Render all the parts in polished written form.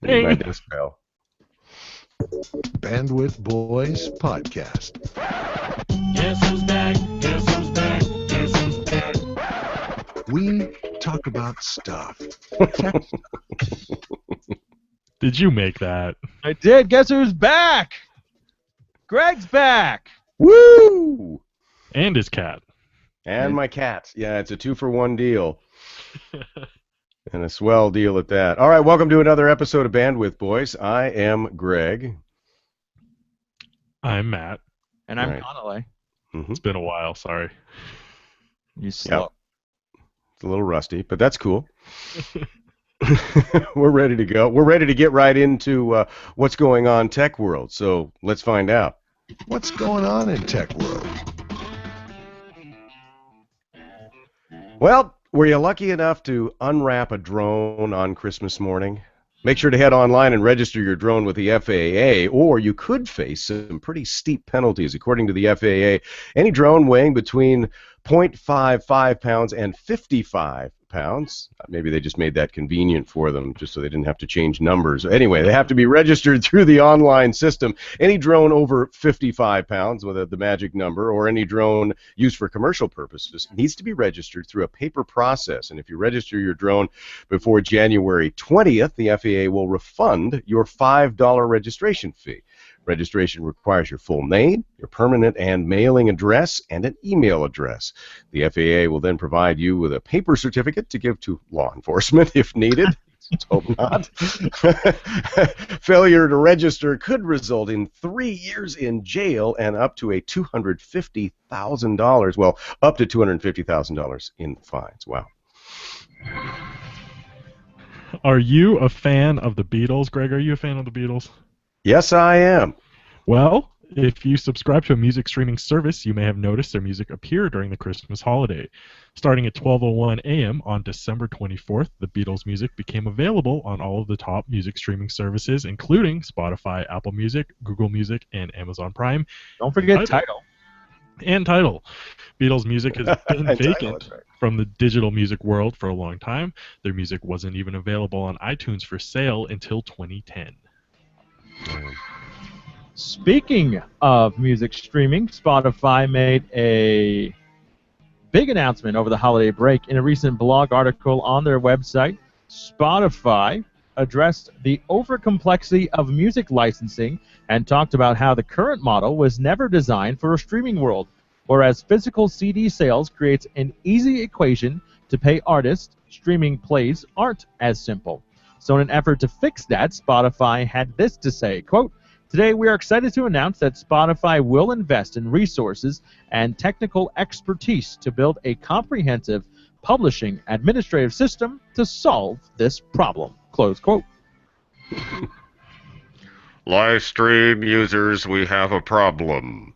I need my desk bell. Bandwidth Boys Podcast. Guess who's back? Guess who's back? Guess who's back? We talk about stuff. Did you make that? I did. Guess who's back? Greg's back. Woo! And his cat. And my cat. Yeah, it's a 2-for-1 deal. And a swell deal at that. All right, welcome to another episode of Bandwidth Boys. I am Greg. I'm Matt. And I'm Right. Connolly. It's been a while, sorry. You slow. It's a little rusty, but that's cool. We're ready to go. We're ready to get right into what's going on tech world. So let's find out. What's going on in tech world? Well, were you lucky enough to unwrap a drone on Christmas morning? Make sure to head online and register your drone with the FAA, or you could face some pretty steep penalties. According to the FAA, any drone weighing between 0.55 pounds and 55 pounds, maybe they just made that convenient for them just so they didn't have to change numbers. Anyway, they have to be registered through the online system. Any drone over 55 pounds with the magic number, or any drone used for commercial purposes, needs to be registered through a paper process. And if you register your drone before January 20th, the FAA will refund your $5 registration fee. Registration requires your full name, your permanent and mailing address, and an email address. The FAA will then provide you with a paper certificate to give to law enforcement if needed. Let's hope not. Failure to register could result in 3 years in jail and up to $250,000. Well, up to $250,000 in fines. Wow. Are you a fan of the Beatles? Greg, are you a fan of the Beatles? Yes, I am. Well, if you subscribe to a music streaming service, you may have noticed their music appear during the Christmas holiday. Starting at 12:01 a.m. on December 24th, the Beatles' music became available on all of the top music streaming services, including Spotify, Apple Music, Google Music, and Amazon Prime. Don't forget Tidal. And Tidal. Beatles' music has been And Tidal, vacant that's right. from the digital music world for a long time. Their music wasn't even available on iTunes for sale until 2010. Speaking of music streaming, Spotify made a big announcement over the holiday break. In a recent blog article on their website, Spotify addressed the overcomplexity of music licensing and talked about how the current model was never designed for a streaming world, whereas physical CD sales creates an easy equation to pay artists, streaming plays aren't as simple. So in an effort to fix that, Spotify had this to say, quote, "Today we are excited to announce that Spotify will invest in resources and technical expertise to build a comprehensive publishing administrative system to solve this problem." Close quote. Live stream users, we have a problem.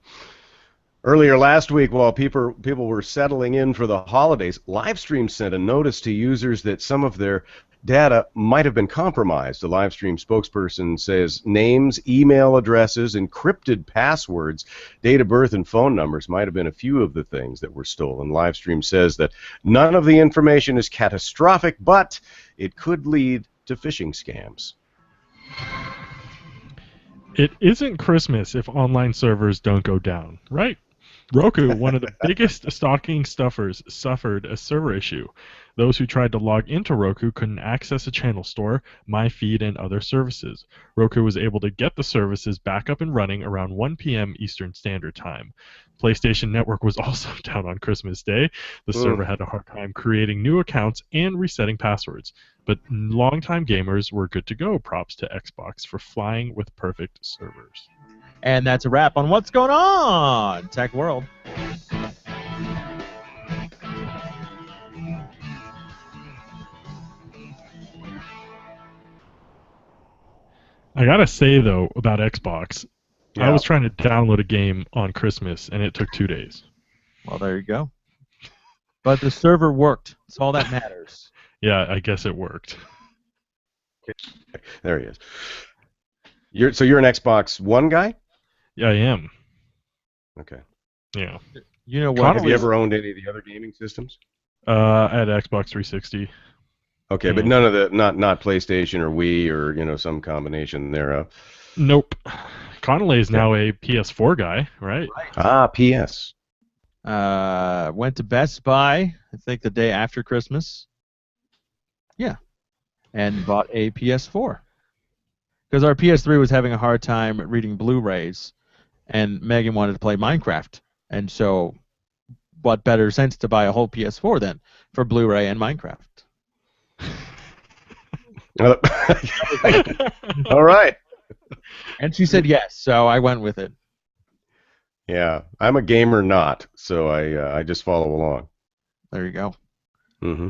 Earlier last week, while people were settling in for the holidays, Livestream sent a notice to users that some of their data might have been compromised. The Livestream spokesperson says names, email addresses, encrypted passwords, date of birth, and phone numbers might have been a few of the things that were stolen. Livestream says that none of the information is catastrophic, but it could lead to phishing scams. It isn't Christmas if online servers don't go down, right? Roku, one of the biggest stocking stuffers, suffered a server issue. Those who tried to log into Roku couldn't access a channel store, My Feed, and other services. Roku was able to get the services back up and running around 1 p.m. Eastern Standard Time. PlayStation Network was also down on Christmas Day. The server had a hard time creating new accounts and resetting passwords. But longtime gamers were good to go. Props to Xbox for flying with perfect servers. And that's a wrap on what's going on, Tech World. I gotta say, though, about Xbox, I Yeah. was trying to download a game on Christmas, and it took 2 days. Well, there you go. But the server worked. That's all that matters. Yeah, I guess it worked. There he is. So you're an Xbox One guy? Yeah, I am. Okay. Yeah. You know what? Connolly- Have you ever owned any of the other gaming systems? I had Xbox 360. Okay, but none of the not PlayStation or Wii or some combination thereof. Nope. Connolly is now a PS4 guy, right? Ah, PS. Went to Best Buy, I think the day after Christmas. Yeah. And bought a PS4. Because our PS3 was having a hard time reading Blu-rays, and Megan wanted to play Minecraft. And so, what better sense to buy a whole PS4 then for Blu-ray and Minecraft? All right. And she said yes, so I went with it. Yeah, I'm a gamer, not, so I just follow along. There you go. Mm-hmm.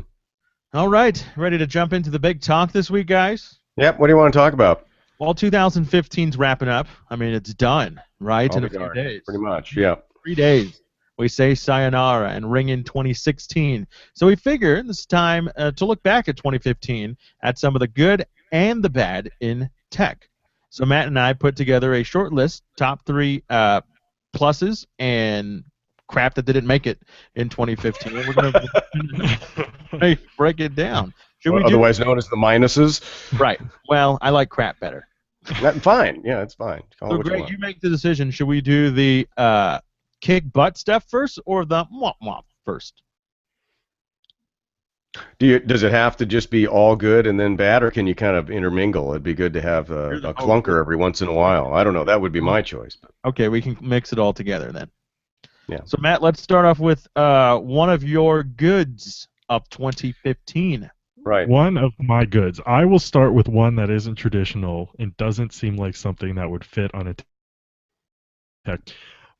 All right, ready to jump into the big talk this week, guys? Yep. What do you want to talk about? Well, 2015's wrapping up. I mean, it's done, right? In a few Darn, days. pretty much. Yeah. 3 days. We say sayonara and ring in 2016. So we figure this time to look back at 2015 at some of the good and the bad in tech. So Matt and I put together a short list, top 3 pluses and crap that didn't make it in 2015. We're going to break it down. Should we Otherwise known as the minuses. Right. Well, I like crap better. Fine. Yeah, it's fine. Call it So what you Greg, want. you make the decision. Should we do the kick butt stuff first or the mwah mwah first? Does it have to just be all good and then bad, or can you kind of intermingle? It'd be good to have a clunker every once in a while. I don't know. That would be my choice. Okay, we can mix it all together then. Yeah. So Matt, let's start off with one of your goods of 2015. Right. One of my goods. I will start with one that isn't traditional and doesn't seem like something that would fit on a tech.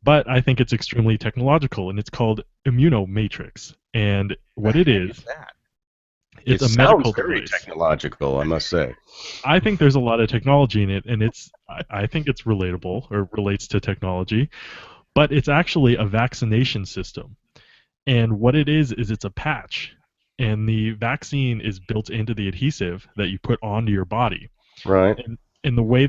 But I think it's extremely technological, and it's called Immunomatrix. And what it is, it's a medical sounds very device. technological, I must say. I think there's a lot of technology in it, and I think it's relatable or relates to technology. But it's actually a vaccination system. And what it is it's a patch. And the vaccine is built into the adhesive that you put onto your body. Right. And the way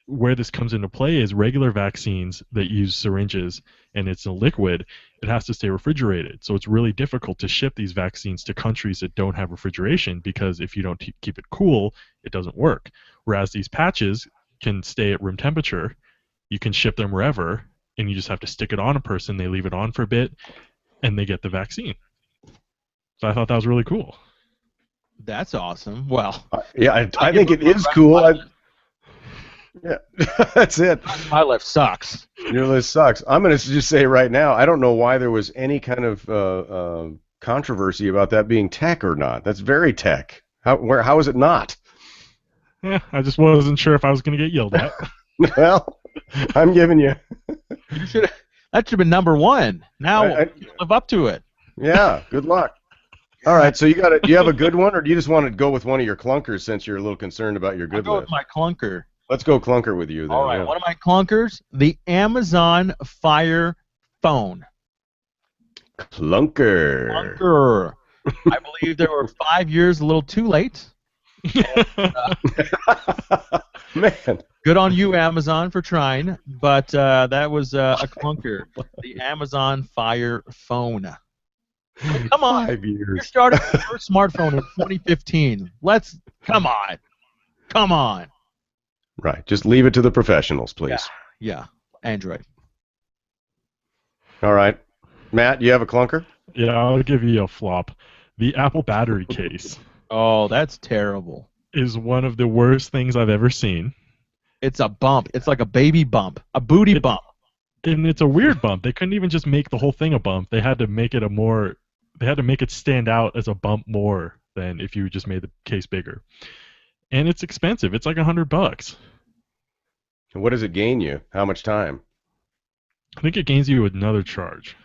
where this comes into play is regular vaccines that use syringes and it's a liquid, it has to stay refrigerated. So it's really difficult to ship these vaccines to countries that don't have refrigeration because if you don't keep it cool, it doesn't work. Whereas these patches can stay at room temperature, you can ship them wherever, and you just have to stick it on a person, they leave it on for a bit, and they get the vaccine. So I thought that was really cool. That's awesome. Well, yeah, I think it is cool. Yeah, that's it. My left sucks. Your list sucks. I'm going to just say right now, I don't know why there was any kind of controversy about that being tech or not. That's very tech. How is it not? Yeah, I just wasn't sure if I was going to get yelled at. Well, I'm giving you. That should have been number one. Now live up to it. Yeah, good luck. All right, so do you have a good one, or do you just want to go with one of your clunkers since you're a little concerned about your good I'll go list? with my clunker. Let's go clunker with you then. All right, yeah. one of my clunkers, the Amazon Fire Phone. Clunker. Clunker. I believe they were 5 years a little too late. Man. Good on you, Amazon, for trying, but that was a clunker. The Amazon Fire Phone. Come on. 5 years. You started with your first smartphone in 2015. Come on. Right. Just leave it to the professionals, please. Yeah. Android. All right. Matt, you have a clunker? Yeah, I'll give you a flop. The Apple battery case Oh, that's terrible. is one of the worst things I've ever seen. It's a bump. It's like a baby bump, a booty bump. And it's a weird bump. They couldn't even just make the whole thing a bump. They had to make it stand out as a bump more than if you just made the case bigger. And it's expensive. It's like $100. And what does it gain you? How much time? I think it gains you another charge.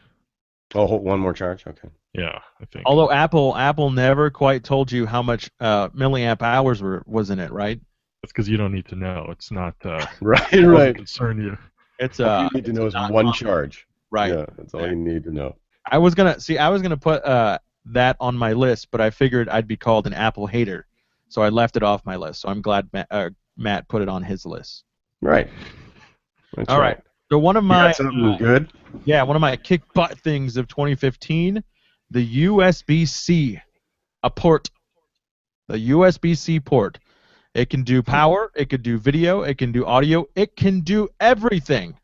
Oh, one more charge? Okay. Yeah, I think. Although Apple never quite told you how much milliamp hours was in it, right? That's because you don't need to know. It's not Right, doesn't right. concern you. It's All you need to know is one charge. right. Yeah, that's all you need to know. I was gonna put that on my list, but I figured I'd be called an Apple hater, so I left it off my list. So I'm glad Matt put it on his list. Right. That's All right. So one of my good? one of my kick butt things of 2015, the USB-C, a port. The USB-C port. It can do power, it can do video, it can do audio, it can do everything.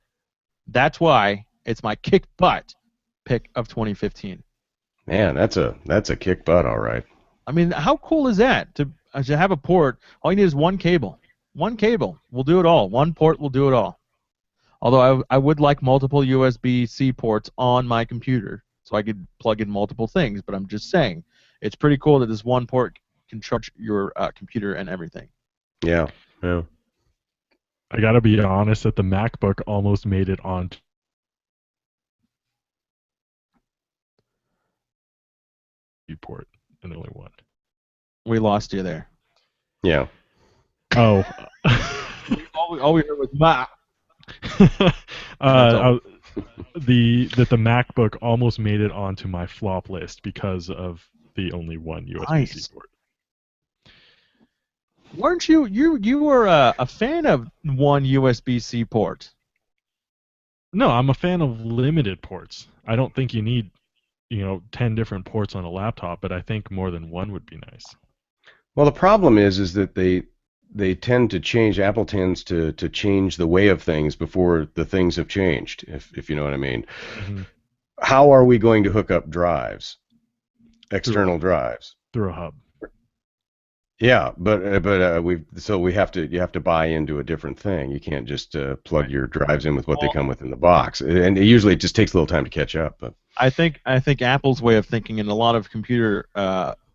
That's why it's my kick butt pick of 2015. Man, that's a kick butt, all right. I mean, how cool is that to have a port? All you need is one cable. One cable will do it all. One port will do it all. Although I would like multiple USB-C ports on my computer so I could plug in multiple things, but I'm just saying it's pretty cool that this one port can charge your computer and everything. Yeah, yeah. I gotta be honest that the MacBook almost made it on port and only one. We lost you there. Yeah. Oh. All we heard was "ma." The MacBook almost made it onto my flop list because of the only one USB-C Nice. port. Weren't you? You were a fan of one USB-C port. No, I'm a fan of limited ports. I don't think you need, 10 different ports on a laptop, but I think more than one would be nice. Well, the problem is that they tend to change. Apple tends to change the way of things before the things have changed. If you know what I mean. Mm-hmm. How are we going to hook up drives? External drives. Through a hub. Yeah, but you have to buy into a different thing. You can't just plug your drives in with what they come with in the box, and usually it just takes a little time to catch up. But I think Apple's way of thinking and a lot of computer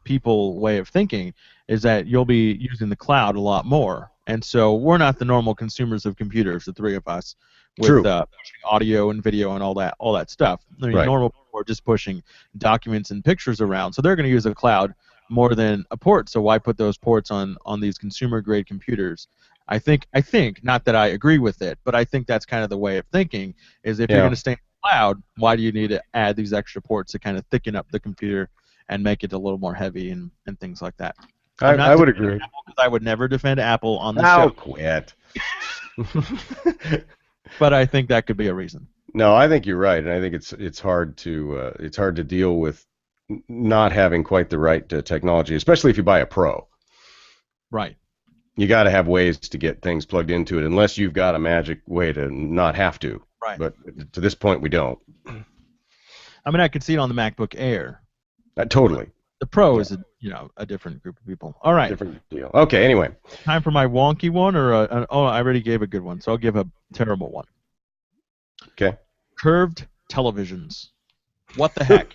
people way of thinking is that you'll be using the cloud a lot more, and so we're not the normal consumers of computers, the three of us, with True. pushing audio and video and all that stuff. I mean, Right. normal people are just pushing documents and pictures around, so they're going to use the cloud more than a port. So why put those ports on these consumer grade computers? I think not that I agree with it, but I think that's kind of the way of thinking. Is if you're Yeah. going to stay in the cloud, why do you need to add these extra ports to kind of thicken up the computer and make it a little more heavy and things like that? I'm not I would defending agree. Apple 'cause I would never defend Apple on the Now show, quit. but I think that could be a reason. No, I think you're right, and I think it's hard to deal with not having quite the right technology, especially if you buy a Pro. Right. You got to have ways to get things plugged into it, unless you've got a magic way to not have to. Right. But to this point, we don't. I mean, I could see it on the MacBook Air. Totally The Pro is a different group of people. All right. different deal. Okay, anyway. Time for my wonky one, or I already gave a good one, so I'll give a terrible one. Okay. Curved televisions. What the heck?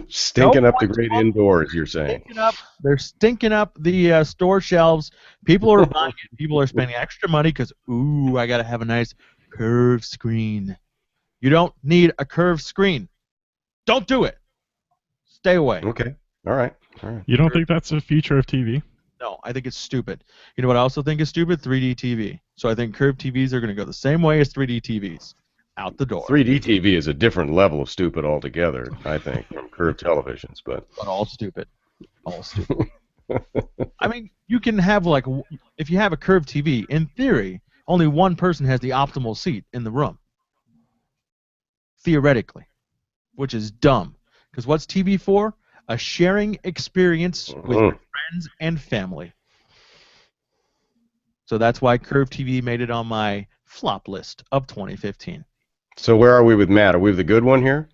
Stinking No up the one's great talking- indoors, you're saying. They're stinking up the store shelves. People are buying it. People are spending extra money because, ooh, I got to have a nice curved screen. You don't need a curved screen. Don't do it. Stay away. Okay. All right. You don't think that's a feature of TV? No, I think it's stupid. You know what I also think is stupid? 3D TV. So I think curved TVs are going to go the same way as 3D TVs. Out the door. 3D TV is a different level of stupid altogether, I think, from curved televisions. But all stupid. All stupid. I mean, you can have if you have a curved TV, in theory, only one person has the optimal seat in the room. Theoretically, which is dumb. Because what's TV for? A sharing experience with your friends and family. So that's why curved TV made it on my flop list of 2015. So where are we with Matt? Are we with the good one here?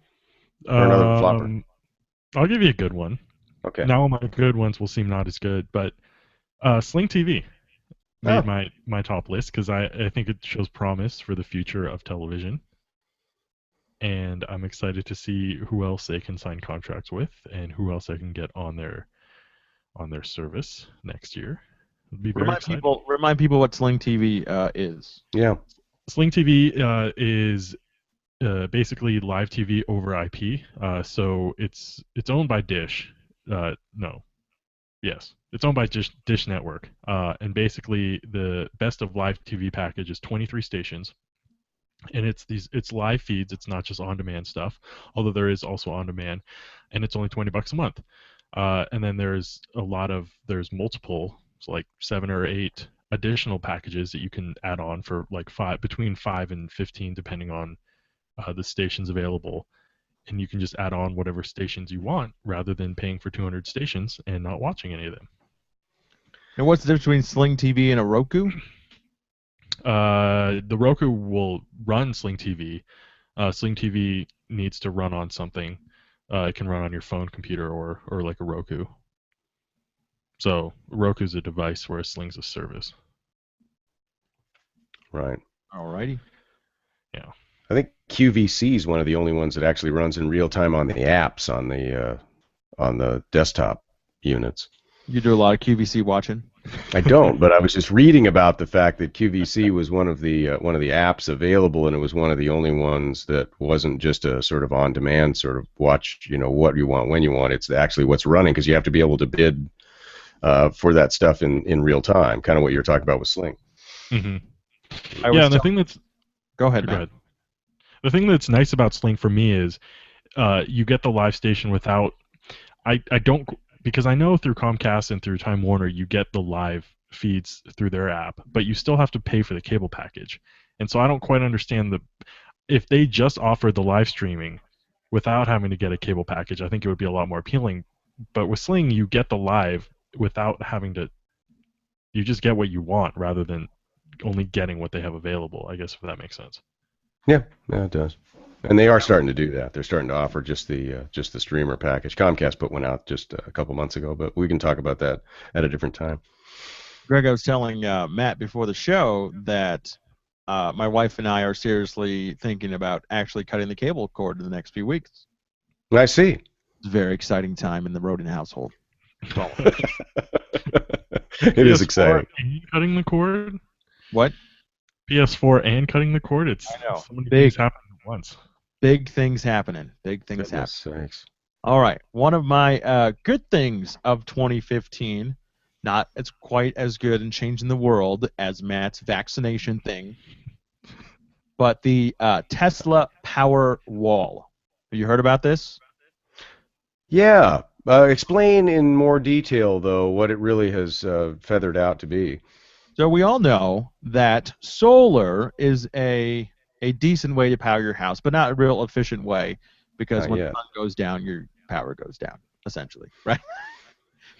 Or another flopper? I'll give you a good one. Okay. Now all my good ones will seem not as good, but Sling TV made my top list because I think it shows promise for the future of television. And I'm excited to see who else they can sign contracts with and who else they can get on their service next year. It'll be very exciting. Remind people what Sling TV is. Yeah. Sling TV is basically live TV over IP. So it's owned by Dish. It's owned by Dish Network. And basically the best of live TV package is 23 stations. And it's live feeds. It's not just on-demand stuff, although there is also on-demand, and it's only $20 a month. And then there's multiple, so like 7 or 8 additional packages that you can add on for like between 5 and 15, depending on the stations available. And you can just add on whatever stations you want, rather than paying for 200 stations and not watching any of them. And what's the difference between Sling TV and a Roku? The Roku will run Sling TV. Sling TV needs to run on something. It can run on your phone, computer, or like a Roku. So Roku's a device, whereas Sling's a service. Right. Alrighty. Yeah. I think QVC is one of the only ones that actually runs in real time on the apps on the desktop units. You do a lot of QVC watching. I don't, but I was just reading about the fact that QVC was one of the apps available, and it was one of the only ones that wasn't just a sort of on-demand sort of watch, what you want when you want. It's actually what's running, because you have to be able to bid for that stuff in real time, kind of what you're talking about with Sling. Mm-hmm. Yeah, and the thing that's go ahead, go Matt. ahead. The thing that's nice about Sling for me is you get the live station without. I don't. Because I know through Comcast and through Time Warner, you get the live feeds through their app, but you still have to pay for the cable package. And so I don't quite understand if they just offered the live streaming without having to get a cable package, I think it would be a lot more appealing. But with Sling, you get the live without having to. You just get what you want rather than only getting what they have available, I guess, if that makes sense. Yeah, it does. And they are starting to do that. They're starting to offer just the streamer package. Comcast put one out just a couple months ago, but we can talk about that at a different time. Greg, I was telling Matt before the show that my wife and I are seriously thinking about actually cutting the cable cord in the next few weeks. I see. It's a very exciting time in the Rodin household. It is exciting. And cutting the cord? What? PS4 and cutting the cord? It's I know. so many Big. things happening at once. Big things happening. Big things happening. Sakes. All right. One of my good things of 2015, not as quite as good in changing the world as Matt's vaccination thing, but the Tesla Power Wall. Have you heard about this? Yeah. Explain in more detail, though, what it really has feathered out to be. So we all know that solar is a decent way to power your house, but not a real efficient way, because Not when yet. the sun goes down, your power goes down, essentially, right?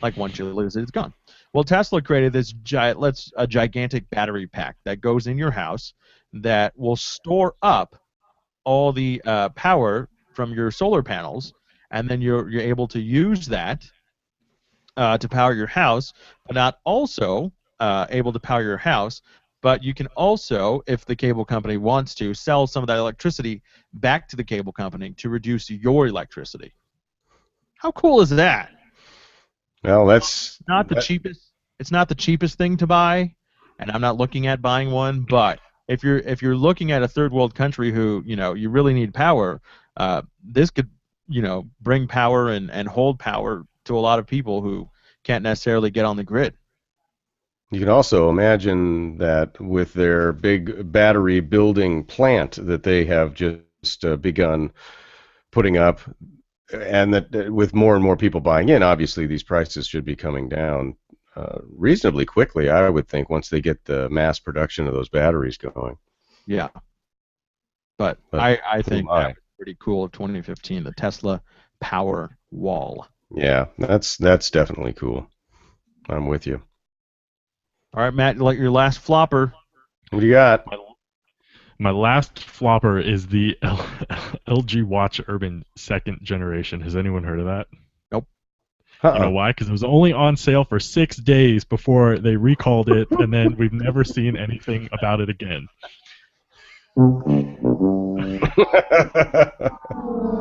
Like once you lose it, it's gone. Well, Tesla created this gigantic battery pack that goes in your house that will store up all the power from your solar panels, and then you're able to use that to power your house, but not also able to power your house. But you can also, if the cable company wants to, sell some of that electricity back to the cable company to reduce your electricity. How cool is that? Well, that's Not the cheapest. It's not the cheapest thing to buy, and I'm not looking at buying one. But if you're looking at a third world country who you really need power, this could bring power and hold power to a lot of people who can't necessarily get on the grid. You can also imagine that with their big battery building plant that they have just begun putting up, and that with more and more people buying in, obviously these prices should be coming down reasonably quickly, I would think, once they get the mass production of those batteries going. Yeah. But I think that was pretty cool of 2015, the Tesla Power Wall. Yeah, that's definitely cool. I'm with you. All right, Matt, like your last flopper. What do you got? My last flopper is the LG Watch Urban 2nd generation. Has anyone heard of that? Nope. You know why? Because it was only on sale for 6 days before they recalled it, and then we've never seen anything about it again.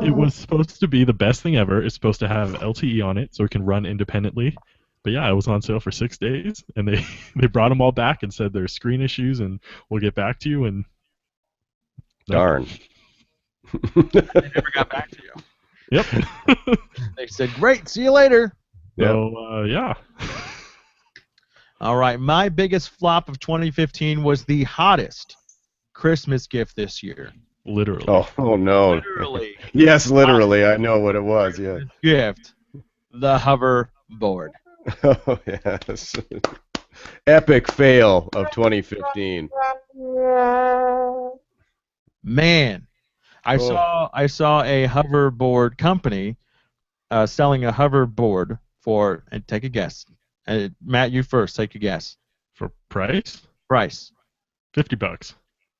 It was supposed to be the best thing ever. It's supposed to have LTE on it so it can run independently. But yeah, it was on sale for 6 days, and they brought them all back and said there's screen issues and we'll get back to you. And Darn. They never got back to you. Yep. They said, great, see you later. So, yeah. All right, my biggest flop of 2015 was the hottest Christmas gift this year. Literally. Oh no. Literally. Yes, literally. I know what it was. Yeah. Gift. The hoverboard. Oh yes. Epic fail of 2015. Man, I saw a hoverboard company selling a hoverboard for, and take a guess, Matt, you first. Take a guess. For price, Price. $50.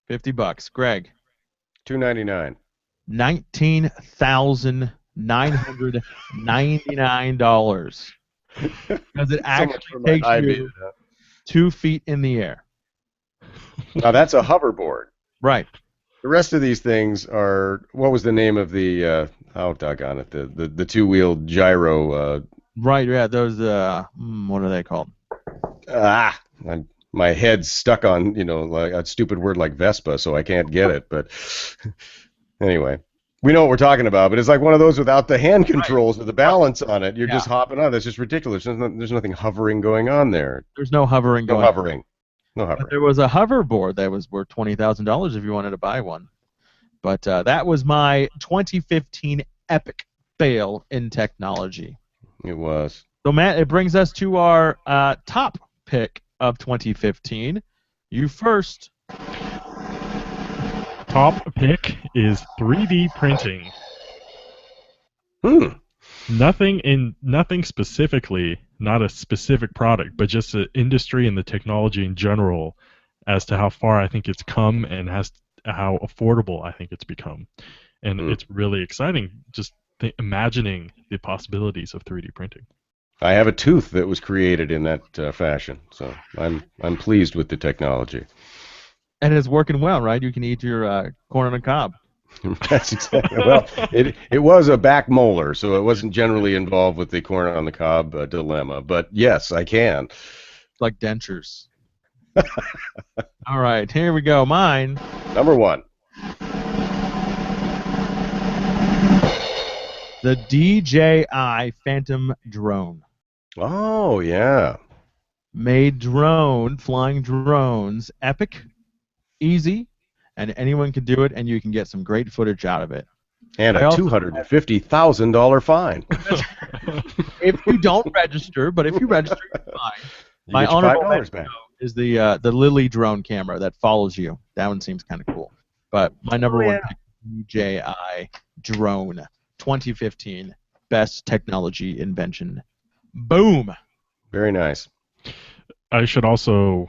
$50. Greg. $2.99. $19,999. Because it actually takes you huh? 2 feet in the air. Now that's a hoverboard. Right. The rest of these things are, what was the name of the, oh doggone it, the two-wheeled gyro, Right, yeah, those, what are they called? my head's stuck on, like a stupid word like Vespa, so I can't get it, but anyway. We know what we're talking about, but it's like one of those without the hand controls or the balance on it. You're just hopping on. That's just ridiculous. There's nothing hovering going on there. There's no hovering No going hovering. on. No hovering. But there was a hoverboard that was worth $20,000 if you wanted to buy one. But that was my 2015 epic fail in technology. It was. So, Matt, it brings us to our top pick of 2015. You first. Top pick is 3D printing. Nothing specifically, not a specific product, but just the industry and the technology in general as to how far I think it's come and how affordable I think it's become. And it's really exciting just imagining the possibilities of 3D printing. I have a tooth that was created in that fashion, so I'm pleased with the technology. And it's working well, right? You can eat your corn on the cob. That's exactly, well, it was a back molar, so it wasn't generally involved with the corn on the cob dilemma. But yes, I can. Like dentures. All right, here we go. Mine. Number one. The DJI Phantom drone. Oh, yeah. Made flying drones, epic, easy, and anyone can do it, and you can get some great footage out of it. And a $250,000 fine. If you don't register, but if you register, you're fine. You get your $5 back. Is the Lily drone camera that follows you. That one seems kind of cool. But my number one pick, DJI drone, 2015, best technology invention. Boom. Very nice. I should also,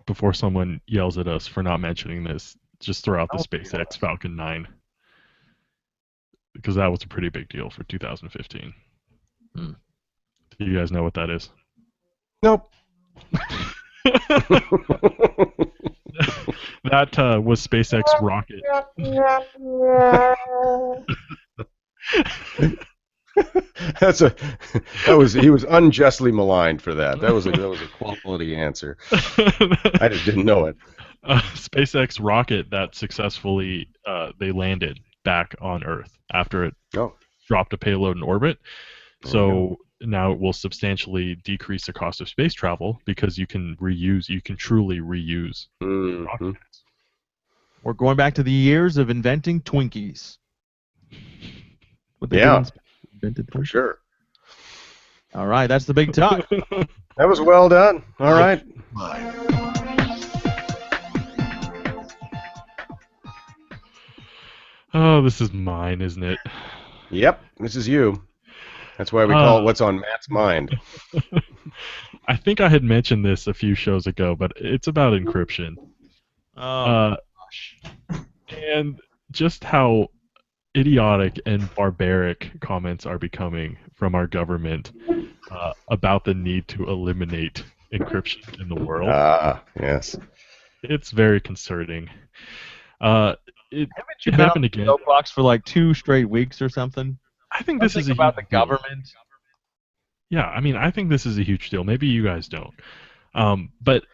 before someone yells at us for not mentioning this, just throw out the SpaceX Falcon 9. Because that was a pretty big deal for 2015. Do you guys know what that is? Nope. That was SpaceX rocket. He was unjustly maligned for that. That was a quality answer. I just didn't know it. SpaceX rocket that successfully they landed back on Earth after it dropped a payload in orbit. So now it will substantially decrease the cost of space travel because you can truly reuse rockets. We're going back to the years of inventing Twinkies. Invented for sure. All right, that's the big talk. That was well done. All right. Oh, this is mine, isn't it? Yep, this is you. That's why we call it What's on Matt's Mind. I think I had mentioned this a few shows ago, but it's about encryption. Oh, gosh. And just how idiotic and barbaric comments are becoming from our government about the need to eliminate encryption in the world. Yes. It's very concerning. It Haven't you happened been again. on soapbox for like 2 straight weeks or something? I think this is about the government. Yeah, I mean, I think this is a huge deal. Maybe you guys don't. But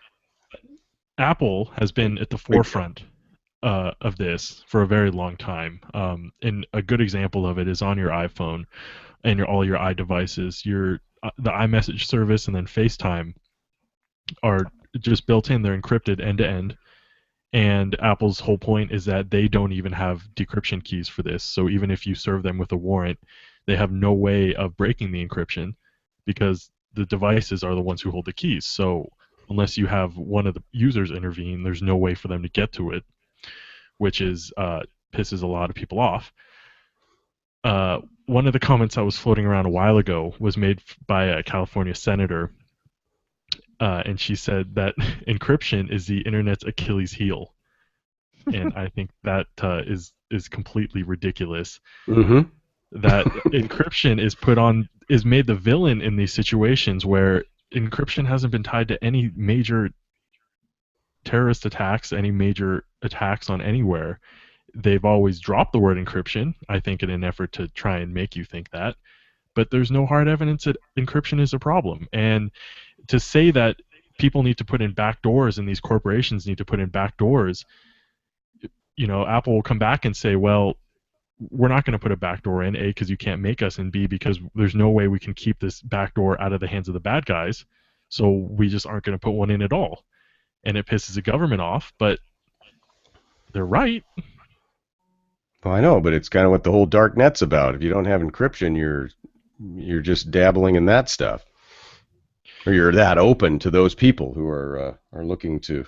Apple has been at the forefront of this for a very long time. And a good example of it is on your iPhone and all your iDevices. The iMessage service and then FaceTime are just built in. They're encrypted end to end. And Apple's whole point is that they don't even have decryption keys for this. So even if you serve them with a warrant, they have no way of breaking the encryption because the devices are the ones who hold the keys. So unless you have one of the users intervene, there's no way for them to get to it, which pisses a lot of people off. One of the comments that was floating around a while ago was made by a California senator and she said that encryption is the internet's Achilles heel, and I think that is completely ridiculous. Mm-hmm. That encryption is made the villain in these situations where encryption hasn't been tied to any major terrorist attacks, any major attacks on anywhere. They've always dropped the word encryption, I think, in an effort to try and make you think that. But there's no hard evidence that encryption is a problem. And to say that people need to put in backdoors and these corporations need to put in backdoors, Apple will come back and say, well, we're not going to put a backdoor in, A, because you can't make us, and B, because there's no way we can keep this backdoor out of the hands of the bad guys, so we just aren't going to put one in at all. And it pisses the government off, but they're right. Well, I know, but it's kind of what the whole dark net's about. If you don't have encryption, you're just dabbling in that stuff, or you're that open to those people who are looking to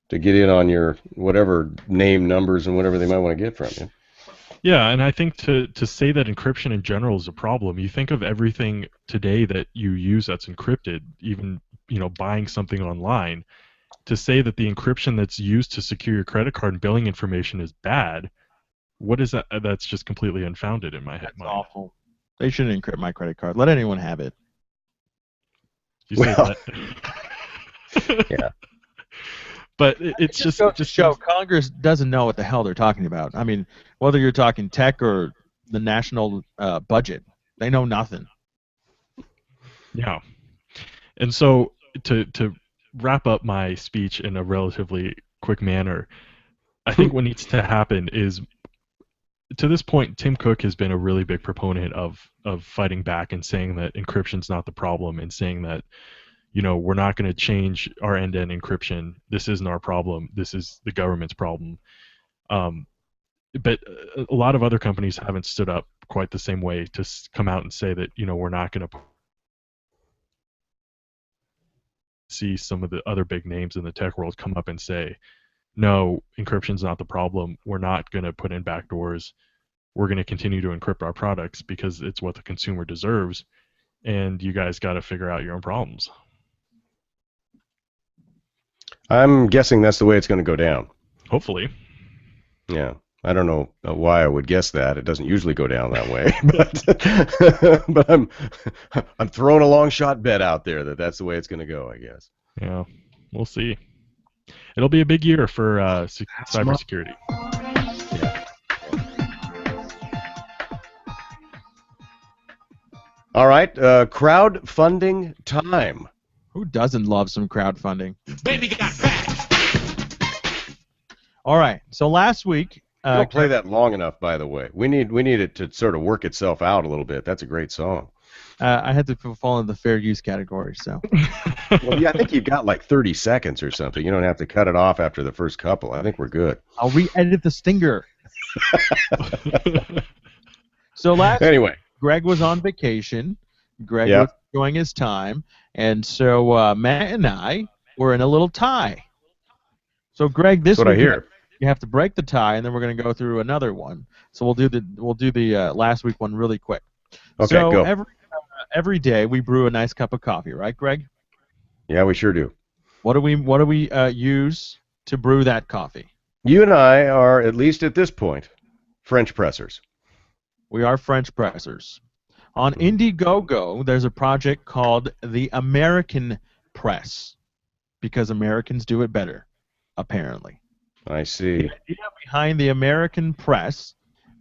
get in on your whatever name, numbers, and whatever they might want to get from you. Yeah, and I think to say that encryption in general is a problem, you think of everything today that you use that's encrypted, even buying something online. To say that the encryption that's used to secure your credit card and billing information is bad, what is that? That's just completely unfounded in my head. That's awful. They shouldn't encrypt my credit card. Let anyone have it. You say Well, that. yeah. But it's just goes to show Congress doesn't know what the hell they're talking about. I mean, whether you're talking tech or the national budget, they know nothing. Yeah. And so to wrap up my speech in a relatively quick manner, I think what needs to happen is, to this point, Tim Cook has been a really big proponent of fighting back and saying that encryption's not the problem, and saying that we're not going to change our end-to-end encryption. This isn't our problem. This is the government's problem. But a lot of other companies haven't stood up quite the same way to come out and say that we're not going to see some of the other big names in the tech world come up and say, no, encryption's not the problem. We're not going to put in backdoors. We're going to continue to encrypt our products because it's what the consumer deserves, and you guys got to figure out your own problems. I'm guessing that's the way it's going to go down. Hopefully. Yeah. I don't know why I would guess that. It doesn't usually go down that way, but I'm throwing a long shot bet out there that that's the way it's going to go, I guess. Yeah, we'll see. It'll be a big year for cybersecurity. Yeah. All right, crowdfunding time. Who doesn't love some crowdfunding? Baby got fat. All right, so last week... Don't play that long enough, by the way. We need it to sort of work itself out a little bit. That's a great song. I had to fall in the fair use category, so... Well, yeah, I think you've got like 30 seconds or something. You don't have to cut it off after the first couple. I think we're good. I'll re-edit the stinger. So Anyway. Greg was on vacation. Greg Yep. was enjoying his time. And so Matt and I were in a little tie. So Greg, this That's what I week hear. you have to break the tie, and then we're going to go through another one. So we'll do the last week one really quick. Okay, so go. Every day we brew a nice cup of coffee, right, Greg? Yeah, we sure do. What do we use to brew that coffee? You and I are, at least at this point, French pressers. We are French pressers. On Indiegogo, there's a project called the American Press, because Americans do it better, apparently. I see. The idea behind the American Press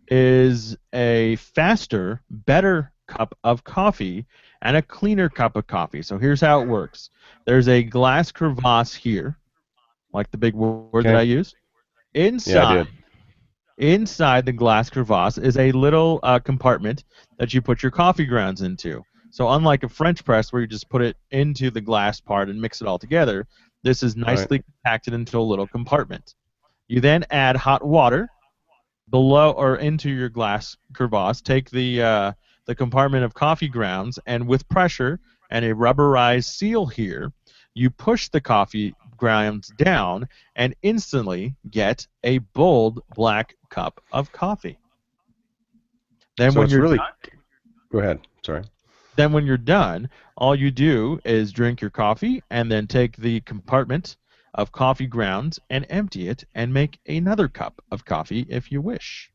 is a faster, better cup of coffee and a cleaner cup of coffee. So here's how it works. There's a glass crevasse here, like the big word that I use. Inside the glass crevasse is a little compartment that you put your coffee grounds into. So unlike a French press where you just put it into the glass part and mix it all together, this is nicely compacted into a little compartment. You then add hot water below or into your glass crevasse. Take the compartment of coffee grounds, and with pressure and a rubberized seal here, you push the coffee grounds down and instantly get a bold black cup of coffee. Then So when it's you're really... done, Go ahead. Sorry. Then when you're done, all you do is drink your coffee and then take the compartment of coffee grounds and empty it and make another cup of coffee if you wish.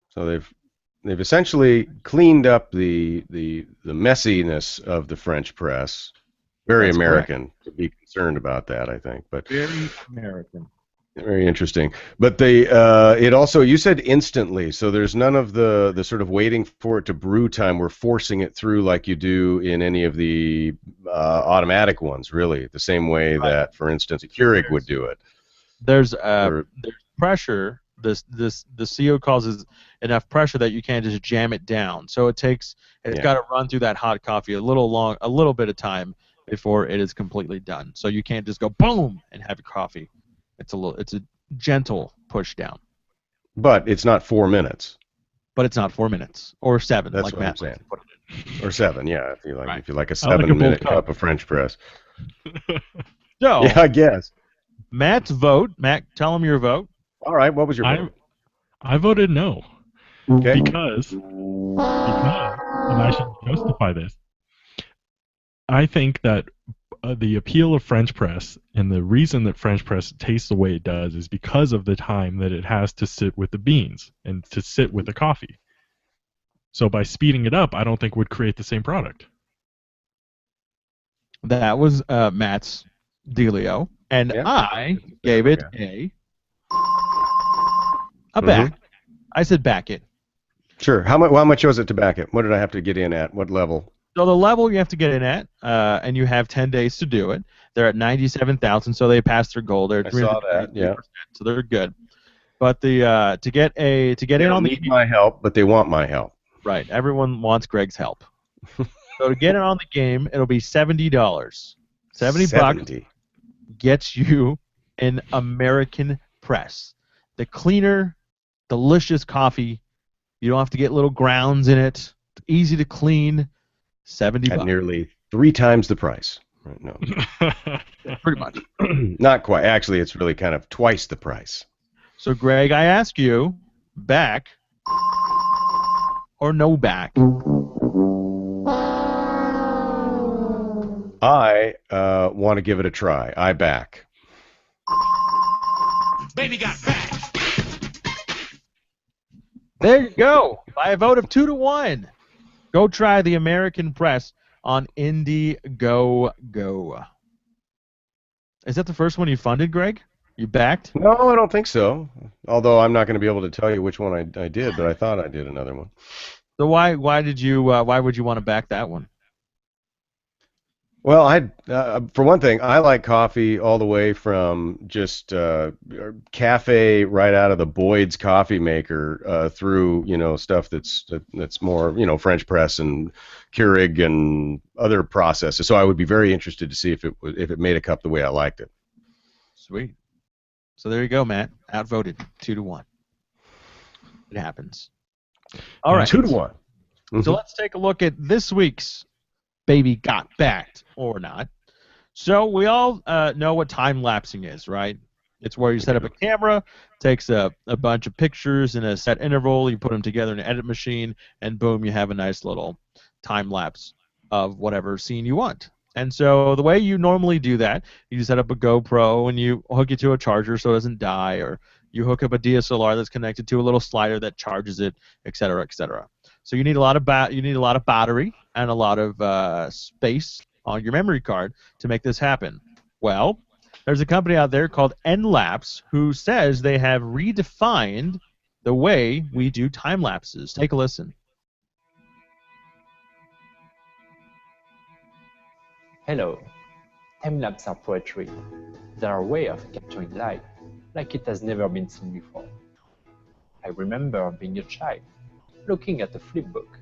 So they've essentially cleaned up the messiness of the French press. Very That's American to be concerned about that, I think, but Very American. very interesting. But it also, you said instantly, so there's none of the sort of waiting for it to brew time. We're forcing it through like you do in any of the automatic ones, really, the same way that, for instance, a Keurig would do it. There's pressure. The CO causes enough pressure that you can't just jam it down. So it's got to run through that hot coffee a little bit of time before it is completely done. So you can't just go boom and have your coffee. It's a gentle push down. But it's not 4 minutes. But it's not 4 minutes or 7. That's like what Matt I'm likes to put it in. Or 7, yeah. If you like, Right. if you like a I like a 7-minute full cup. cup of French press. So Yeah, I guess. Matt's vote. Matt, tell him your vote. All right, what was your vote? I voted no Okay. because, and I should justify this. I think that the appeal of French press and the reason that French press tastes the way it does is because of the time that it has to sit with the beans and to sit with the coffee. So by speeding it up, I don't think would create the same product. That was Matt's dealio, and Yeah. I gave it a back. I said back it. Sure. How much was it to back it? What did I have to get in at? What level? So the level you have to get in at, and you have 10 days to do it. They're at 97,000, so they passed their goal. They're I saw that, yeah. 323%, so they're good. But to get They in on don't the need my help, but they want my help. right, everyone wants Greg's help. So to get in on the game, it'll be $70. $70 gets you an American press. The cleaner, delicious coffee. You don't have to get little grounds in it. It's easy to clean. $70. At nearly 3 times the price. Right, no, Pretty much. not quite. Actually, it's really kind of twice the price. So, Greg, I ask you, back or no back? I want to give it a try. I back. Baby got back. There you go. By a vote of 2-1. Go try the American press on Indiegogo. Is that the first one you funded, Greg? You backed? No, I don't think so. Although I'm not going to be able to tell you which one I did, but I thought I did another one. So why would you want to back that one? Well, for one thing, I like coffee all the way from just cafe right out of the Boyd's coffee maker through stuff that's more French press and Keurig and other processes. So I would be very interested to see if it made a cup the way I liked it. Sweet. So there you go, Matt. Outvoted 2-1. It happens. All right. 2-1. So let's take a look at this week's Baby Got Backed or Not. So we all know what time lapsing is, right? It's where you set up a camera, takes a bunch of pictures in a set interval, you put them together in an edit machine, and boom, you have a nice little time lapse of whatever scene you want. And so the way you normally do that, you set up a GoPro and you hook it to a charger so it doesn't die, or you hook up a DSLR that's connected to a little slider that charges it, etc., etc. So you need a lot of battery and a lot of space on your memory card to make this happen. Well, there's a company out there called Nlapse who says they have redefined the way we do time lapses. Take a listen. Hello. Time-lapse are poetry. They are a way of capturing life, like it has never been seen before. I remember being a child, looking at a flip book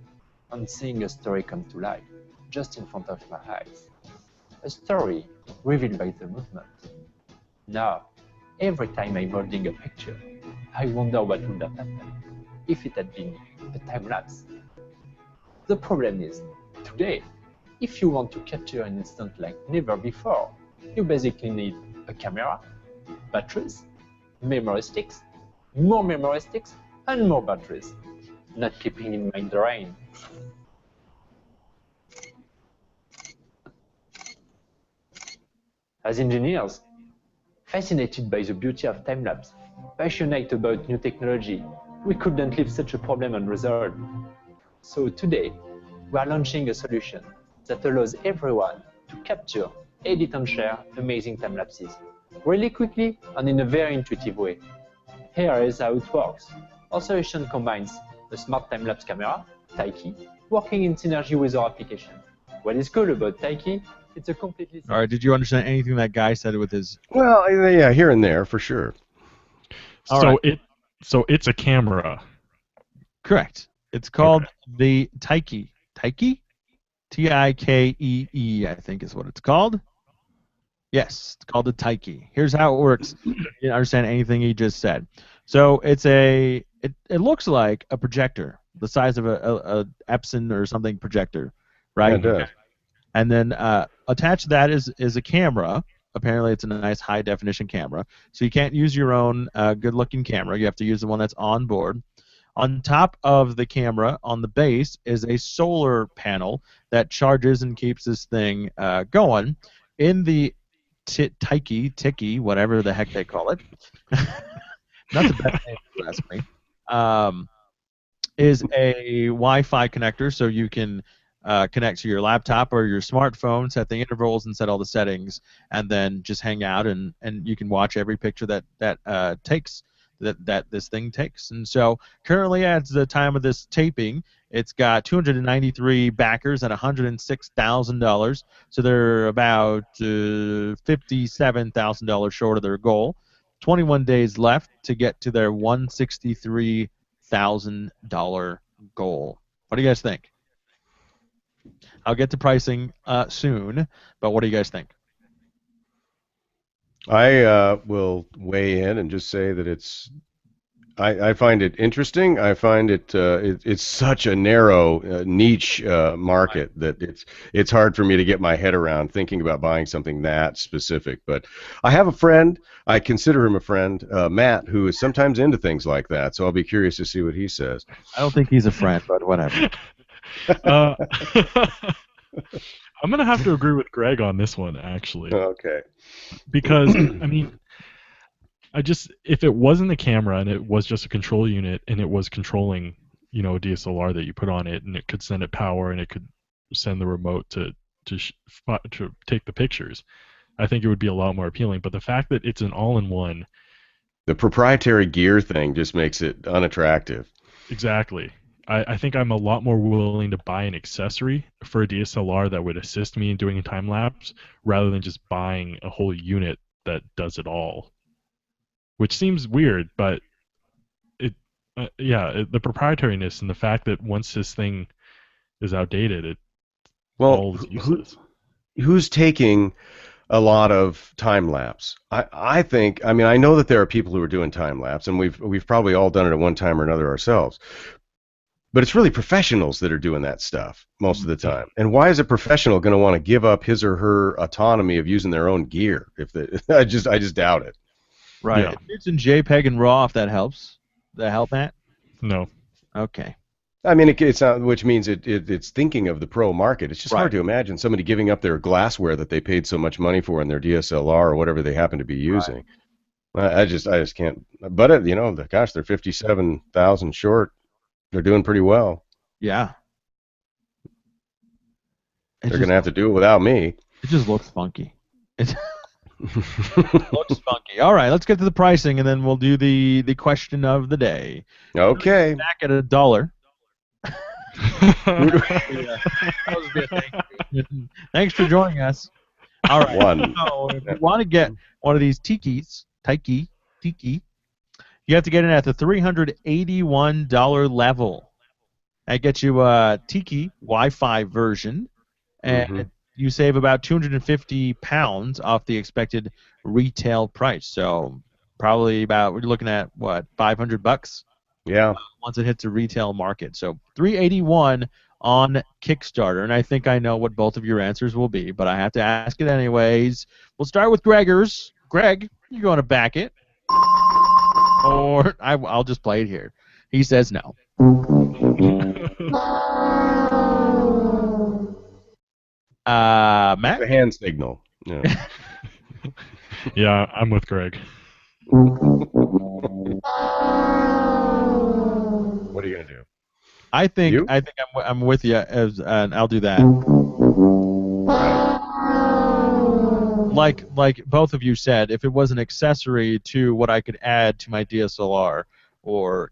and seeing a story come to life, just in front of my eyes. A story revealed by the movement. Now, every time I'm holding a picture, I wonder what would have happened if it had been a time-lapse. The problem is, today, if you want to capture an instant like never before, you basically need a camera, batteries, memory sticks, more memory sticks, and more batteries. Not keeping in mind the rain. As engineers, fascinated by the beauty of time-lapse, passionate about new technology, we couldn't leave such a problem unresolved. So today, we are launching a solution that allows everyone to capture, edit and share amazing time lapses, really quickly and in a very intuitive way. Here is how it works. Our solution combines a smart time-lapse camera, Taiki, working in synergy with our application. What is cool about Taiki, it's a completely... All right, did you understand anything that guy said with his... Well, yeah, here and there for sure. All So right. it's a camera. Correct. It's called the Taiki. Taiki? Tikee, I think is what it's called. Yes, it's called the Taiki. Here's how it works. You didn't understand anything he just said. So it's it looks like a projector, the size of a Epson or something projector, right? Yeah, it does. And then attached to that is a camera. Apparently, it's a nice high-definition camera. So you can't use your own good-looking camera. You have to use the one that's on board. On top of the camera, on the base, is a solar panel that charges and keeps this thing going. In the Tiki, whatever the heck they call it, not the best name if you ask me, is a Wi-Fi connector, so you can connect to your laptop or your smartphone, set the intervals and set all the settings, and then just hang out and you can watch every picture that this thing takes. And so currently at the time of this taping, it's got 293 backers at $106,000. So they're about $57,000 short of their goal. 21 days left to get to their $163,000 goal. What do you guys think? I'll get to pricing soon, but what do you guys think? I will weigh in and just say that I find it interesting. I find it's such a narrow niche market that it's hard for me to get my head around thinking about buying something that specific. But I have a friend, I consider him a friend, Matt, who is sometimes into things like that. So I'll be curious to see what he says. I don't think he's a friend, but whatever. I'm going to have to agree with Greg on this one, actually. Okay. Because, I mean, if it wasn't a camera and it was just a control unit and it was controlling, a DSLR that you put on it and it could send it power and it could send the remote to take the pictures, I think it would be a lot more appealing. But the fact that it's an all-in-one... The proprietary gear thing just makes it unattractive. Exactly. I think I'm a lot more willing to buy an accessory for a DSLR that would assist me in doing a time lapse rather than just buying a whole unit that does it all. Which seems weird, but the proprietariness and the fact that once this thing is outdated, all is useless. Who's taking a lot of time lapse? I think. I mean, I know that there are people who are doing time lapse, and we've probably all done it at one time or another ourselves. But it's really professionals that are doing that stuff most of the time. And why is a professional going to want to give up his or her autonomy of using their own gear? I just doubt it. Right. Yeah. It's in JPEG and RAW, if that helps. That help, Matt? No. Okay. I mean, it's not, which means it's thinking of the pro market. It's just hard to imagine somebody giving up their glassware that they paid so much money for in their DSLR or whatever they happen to be using. Right. I just can't. But gosh, they're 57,000 short. They're doing pretty well. Yeah. They're going to have to do it without me. It just looks funky. It looks funky. All right, let's get to the pricing, and then we'll do the question of the day. Okay. Back at $1. Thanks for joining us. All right. So if you want to get one of these Taiki, you have to get in at the $381 level. That gets you a Tiki Wi-Fi version, and you save about 250 pounds off the expected retail price. So probably we're looking at what, $500? Yeah. Once it hits the retail market. So $381 on Kickstarter, and I think I know what both of your answers will be, but I have to ask it anyways. We'll start with Gregor's. Greg, you going to back it? Or I'll just play it here. He says no. Matt? The hand signal. Yeah. Yeah, I'm with Greg. What are you gonna do? I think You? I'm with you, and I'll do that. Like both of you said, if it was an accessory to what I could add to my DSLR, or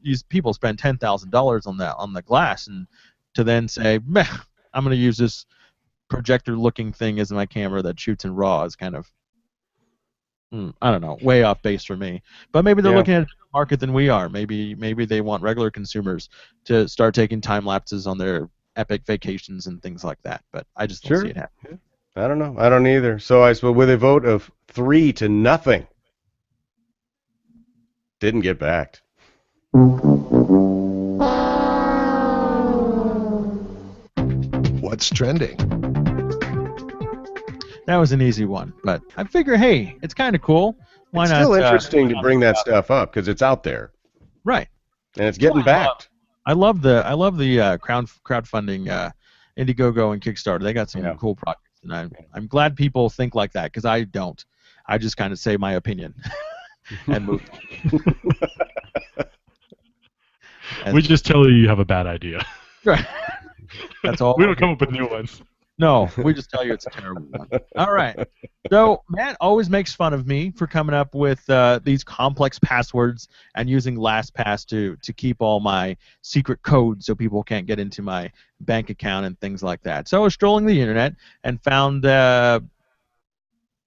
these people spend $10,000 on the glass, and to then say, meh, I'm going to use this projector-looking thing as my camera that shoots in RAW is kind of, I don't know, way off base for me. But maybe they're Yeah. looking at a different market than we are. Maybe they want regular consumers to start taking time lapses on their epic vacations and things like that. But I just don't Sure. see it happening. I don't know. I don't either. So I suppose with a vote of 3-0, didn't get backed. What's trending? That was an easy one, but I figure, hey, it's kind of cool. Why It's not? still interesting to bring that stuff up because it's out there Right. and it's getting backed. I love the crowdfunding, Indiegogo and Kickstarter. They got some Yeah. cool projects, and I'm glad people think like that because I don't. I just kind of say my opinion and move. We just tell you have a bad idea. That's all. We don't come up with new ones. No, we just tell you it's a terrible one. All right. So Matt always makes fun of me for coming up with these complex passwords and using LastPass to keep all my secret codes so people can't get into my bank account and things like that. So I was strolling the internet and found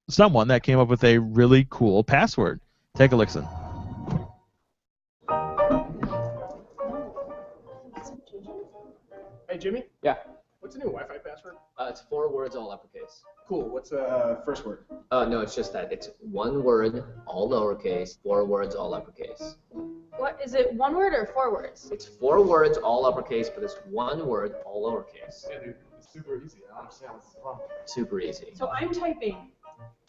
someone that came up with a really cool password. Take a listen. Hey, Jimmy? Yeah. What's the new Wi-Fi password? It's 4 words, all uppercase. Cool. What's first word? No, it's just that. It's 1 word, all lowercase, 4 words, all uppercase. What is it? 1 word or 4 words? It's 4 words, all uppercase, but it's 1 word, all lowercase. Yeah, dude. It's super easy. I don't understand what's the problem. Super easy. So I'm typing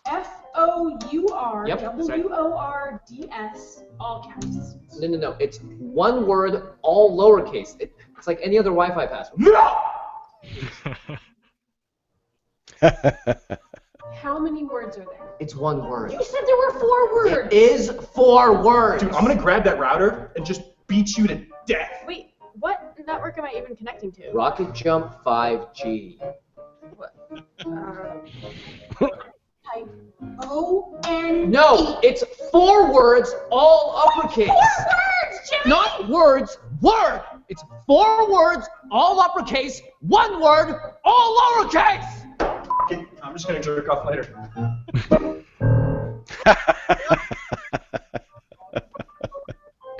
FOUR Yep, WORDS all caps. No. It's 1 word, all lowercase. It's like any other Wi-Fi password. How many words are there? It's 1 word. You said there were 4 words. It is 4 words. Dude, I'm gonna grab that router and just beat you to death. Wait, what network am I even connecting to? Rocket Jump 5G. What? Type O-N-E. No, it's 4 words, all uppercase. 4 words, Jimmy! Not words, word. It's 4 words, all uppercase, 1 word, all lowercase. Okay, I'm just gonna jerk off later.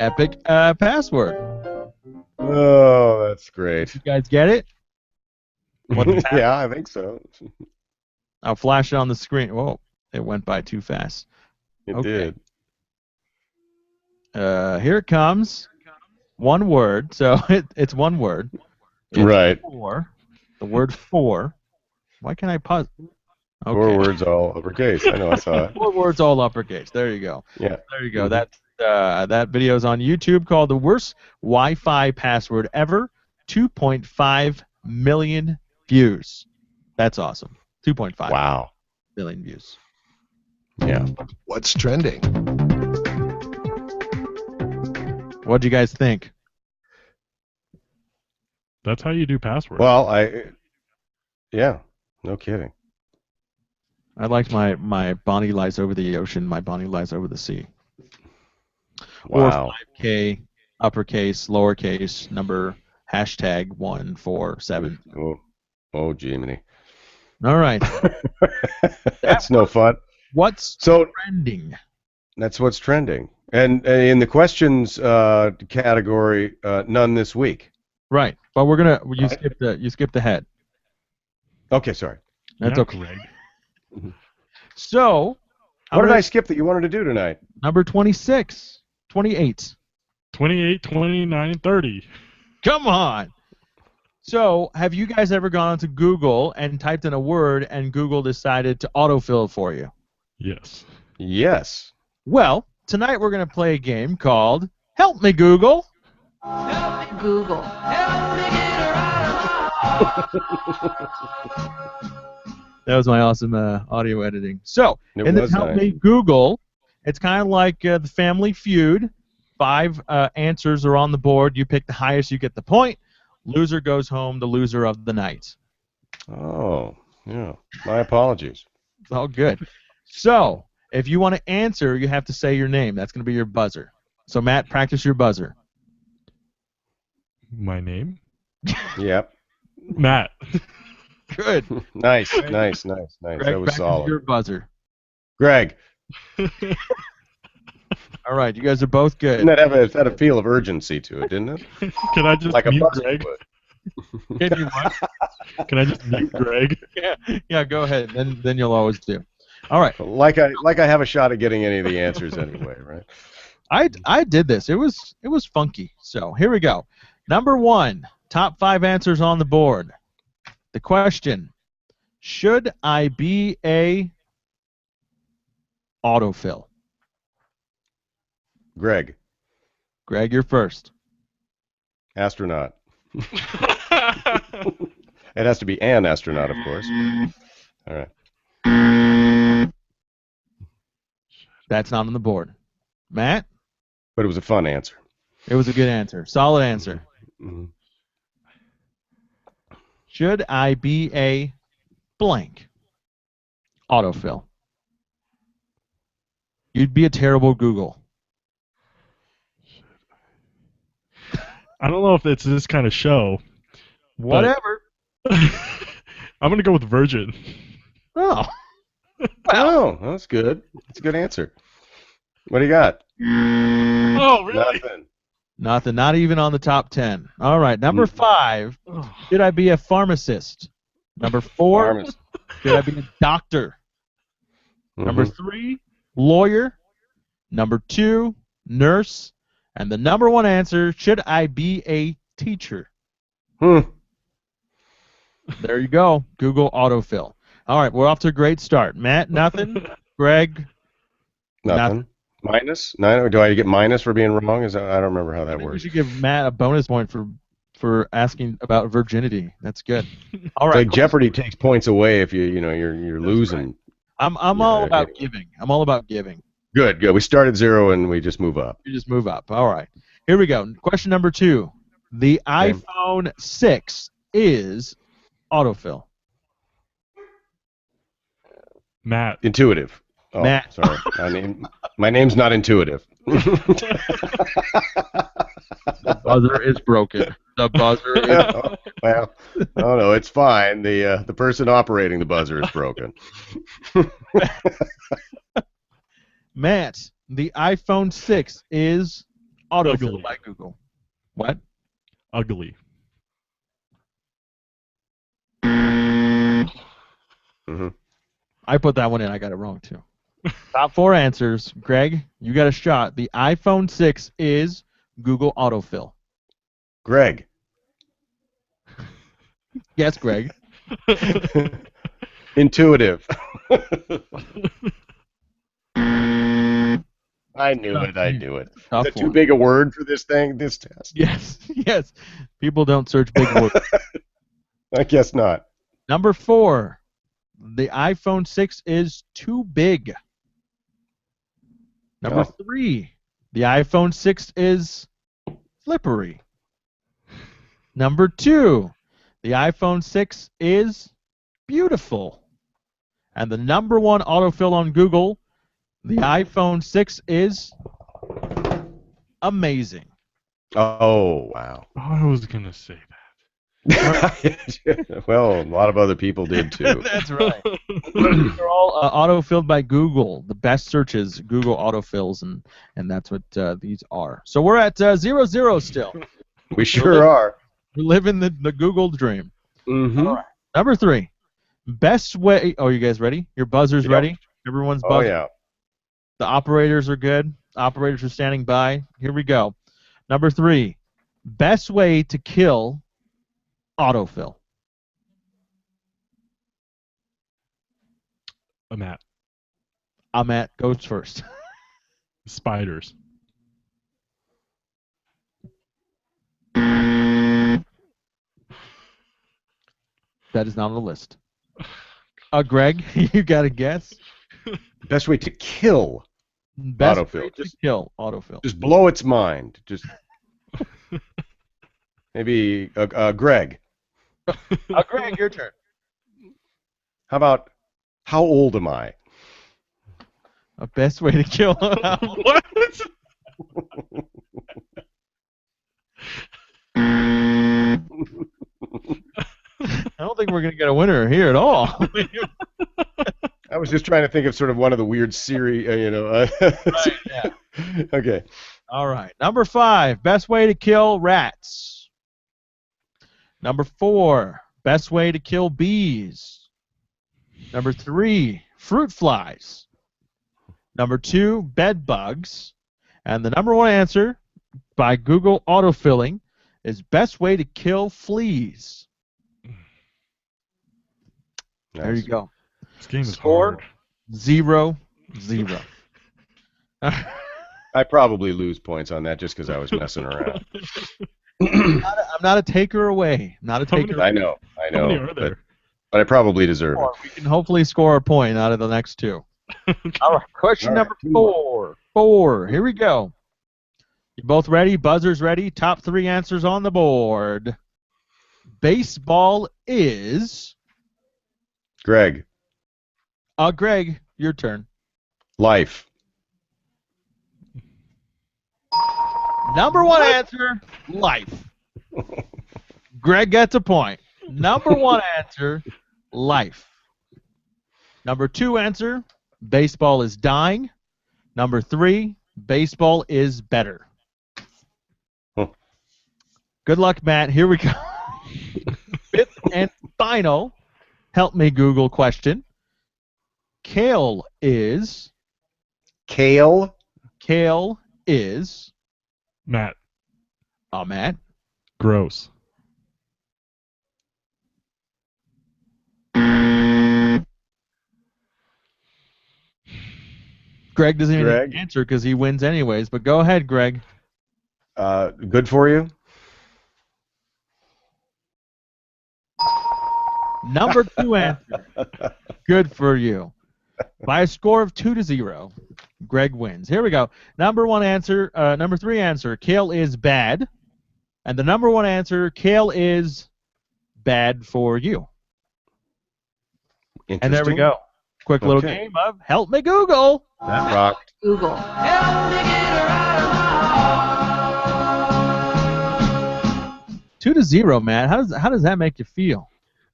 Epic password. Oh, that's great. You guys get it? Yeah, I think so. I'll flash it on the screen. Whoa, it went by too fast. It Okay. did. Here it comes. 1 word. So it's 1 word. It's Right. 4. The word 4. Why can't I pause? Okay. 4 words, all uppercase. I know, I saw it. 4 words all uppercase. There you go. Yeah. There you go. That video's on YouTube called The Worst Wi-Fi Password Ever. 2.5 million views. That's awesome. 2.5 Wow. million views. Yeah. What's trending? What'd you guys think? That's how you do passwords. Well, yeah, no kidding. I liked my Bonnie Lies Over the Ocean, my Bonnie Lies Over the Sea. Wow. Or 5K, uppercase, lowercase, number, #147. Oh, Jiminy. All right. That's no fun. What's So trending? that's what's trending. And in the questions category, none this week. Right. But we're gonna you skipped ahead. Okay, sorry. That's Yeah, okay. Greg. So What did I skip that you wanted to do tonight? number 26, 28. 28, 29, and 30. Come on. So, have you guys ever gone onto Google and typed in a word and Google decided to autofill it for you? Yes. Yes. Well, tonight we're going to play a game called Help Me Google. Google. That was my awesome audio editing. So, It in the was Help nice. Me Google, it's kind of like the Family Feud. 5 answers are on the board. You pick the highest, you get the point. Loser goes home, the loser of the night. Oh, yeah. My apologies. It's all good. So, if you want to answer, you have to say your name. That's going to be your buzzer. So, Matt, practice your buzzer. My name? Yep. Matt. Good. Nice. That was Greg, practice solid. your buzzer. Greg, All right, you guys are both good. didn't that have a feel of urgency to it, didn't it? Can I just Like a mute buzzer Greg? would. Can you what? Can I just mute Greg? Yeah, go ahead. Then you'll always do. All right. Like I have a shot at getting any of the answers anyway, right? I did this. It was funky. So here we go. Number 1, top 5 answers on the board. The question: should I be a autofill? Greg, Greg, you're first. astronaut. It has to be an astronaut, of course. All right. That's not on the board. Matt? But it was a fun answer. It was a good answer. Solid answer. Mhm. Should I be a blank autofill? You'd be a terrible Google. I don't know if it's this kind of show. Whatever. I'm going to go with Virgin. Oh. Oh, that's good. That's a good answer. What do you got? Oh, really? Nothing. Nothing. Not even on the top 10. All right. Number 5. Should I be a pharmacist? Number 4. Pharmacist. Should I be a doctor? Number 3. Lawyer. Number 2. Nurse. And the number 1 answer: should I be a teacher? Hmm. There you go. Google autofill. All right. We're off to a great start. Matt, nothing. Greg, Nothing. Minus? Nine? Do I get minus for being wrong? I don't remember how that maybe we works. should give Matt a bonus point for asking about virginity. That's good. All It's right. like Jeopardy takes points away if you're losing. I'm Yeah, all about okay. giving. I'm all about giving. Good. We start at 0 and we just move up. You just move up. All right. Here we go. Question number 2. The iPhone 6 is autofill. Matt. Intuitive. Oh, Matt. sorry. My name's not intuitive. The buzzer is broken. The buzzer is Well, no, it's fine. The person operating the buzzer is broken. Matt, the iPhone 6 is autofill Ugly. by Google. What? Ugly. hmm I put that one in. I got it wrong, too. Top 4 answers. Greg, you got a shot. The iPhone 6 is Google autofill. Greg. Yes, Greg. Intuitive. I knew it. Tough Is that too one. big a word for this test? Yes, yes. People don't search big words. I guess not. Number 4. The iPhone 6 is too big. Number Oh. 3. The iPhone 6 is slippery. Number 2. The iPhone 6 is beautiful. And the number 1 autofill on Google, the iPhone 6 is amazing. Oh, wow. Oh, I was going to say that. Well, a lot of other people did too. That's right. These are all autofilled by Google. The best searches, Google autofills, and that's what these are. So we're at 0-0 still. We sure are. We're living the Google dream. Mm-hmm. All right. Number 3. Best way. Oh, you guys ready? Your buzzer's Yep. ready? Everyone's Oh, buzzing. yeah. The operators are good. Operators are standing by. Here we go. Number 3. Best way to kill autofill. Matt. Matt goes first. Spiders. That is not on the list. Greg, you got a guess? Best way to kill. Best Autofill. way to kill autofill. Just blow its mind. Just maybe Greg. Greg, your turn. How about how old am I? A best way to kill. What? I don't think we're gonna get a winner here at all. I was just trying to think of sort of one of the weird Siri, Right, yeah. Okay. All right. Number 5, best way to kill rats. Number 4, best way to kill bees. Number 3, fruit flies. Number 2, bed bugs. And the number 1 answer by Google autofilling is best way to kill fleas. There you go. This game is Score hard. 0-0. I probably lose points on that just because I was messing around. I'm not a taker away. Not a How many- taker. I know, How many are there? but I probably deserve it. We can hopefully score a point out of the next 2. All right, question All right, number 2 more. 4. Here we go. You both ready? Buzzers ready? Top 3 answers on the board. Baseball is... Greg, Greg, your turn. life. Number 1 answer, life. Greg gets a point. Number 1 answer, life. Number 2 answer, baseball is dying. Number 3, baseball is better. Huh. Good luck, Matt. Here we go. 5th and final, help me Google question. Kale is... Kale. Kale is... Matt, Matt. gross. Greg doesn't even Greg? answer because he wins anyways, but go ahead, Greg. Good for you. Number 2 answer. Good for you. By a score of 2-0, Greg wins. Here we go. Number 1 answer, number 3 answer, kale is bad. And the number 1 answer, kale is bad for you. And there we go. Quick little Okay. game of Help Me Google. That rocked. Google. 2-0, Matt. How does that make you feel?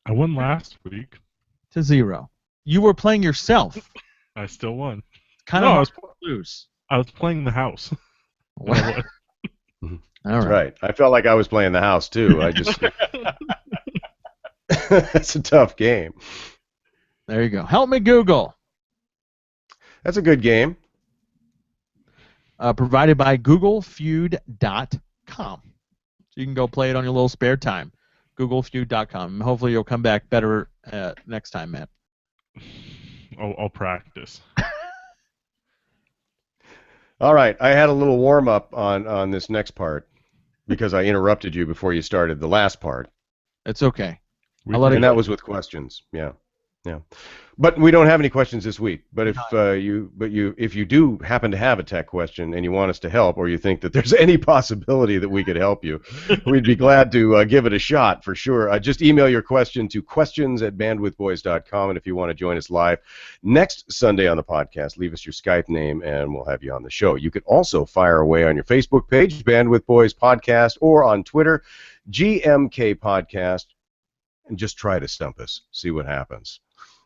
I won last week. 2-0. You were playing yourself. I still won. Kind No, I of was- hard to lose. I was playing the house. All right. That's right. I felt like I was playing the house too. I just It's a tough game. There you go. Help Me Google. That's a good game. Provided by googlefeud.com. So you can go play it on your little spare time. googlefeud.com. Hopefully you'll come back better next time, Matt. I'll practice. All right, I had a little warm up on this next part because I interrupted you before you started the last part, It's okay. We I'll let and it that go. was with questions. Yeah. But we don't have any questions this week. But if you do happen to have a tech question and you want us to help, or you think that there's any possibility that we could help you, we'd be glad to give it a shot for sure. Just email your question to questions@bandwidthboys.com, and if you want to join us live next Sunday on the podcast, leave us your Skype name and we'll have you on the show. You could also fire away on your Facebook page, Bandwidth Boys Podcast, or on Twitter, GMK Podcast, and just try to stump us. See what happens.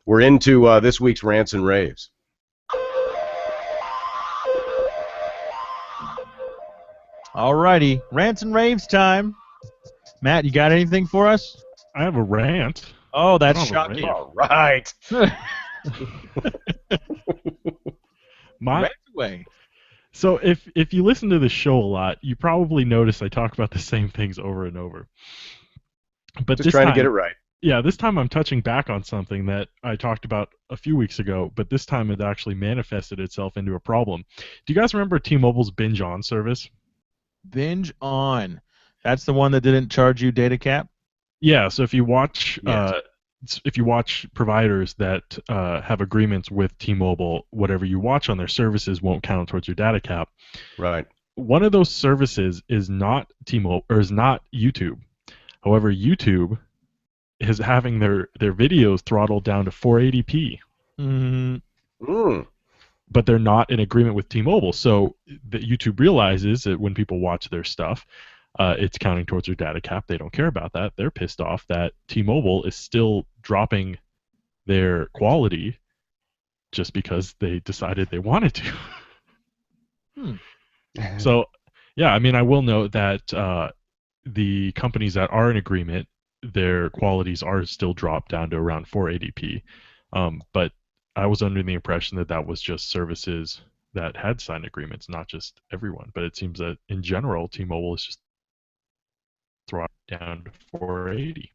We're into this week's Rants and Raves. Alrighty. Rants and raves time. Matt, you got anything for us? I have a rant. Oh, that's Oh, shocking. rave. All right. My Rant away. So if you listen to the show a lot, you probably notice I talk about the same things over and over. But Just this trying time, to get it right. Yeah, this time I'm touching back on something that I talked about a few weeks ago, but this time it actually manifested itself into a problem. Do you guys remember T-Mobile's Binge On service? Binge On. That's the one that didn't charge you data cap? Yeah, so if you watch Yes. if you watch providers that have agreements with T-Mobile, whatever you watch on their services won't count towards your data cap. Right. One of those services is not T-Mobile or is not YouTube. However, YouTube is having their videos throttled down to 480p. But they're not in agreement with T-Mobile. So that YouTube realizes that when people watch their stuff, it's counting towards their data cap. They don't care about that. They're pissed off that T-Mobile is still dropping their quality just because they decided they wanted to. So, yeah, I mean, I will note that the companies that are in agreement, their qualities are still dropped down to around 480p. But I was under the impression that that was just services that had signed agreements, not just everyone. But it seems that in general, T-Mobile is just throttled down to 480.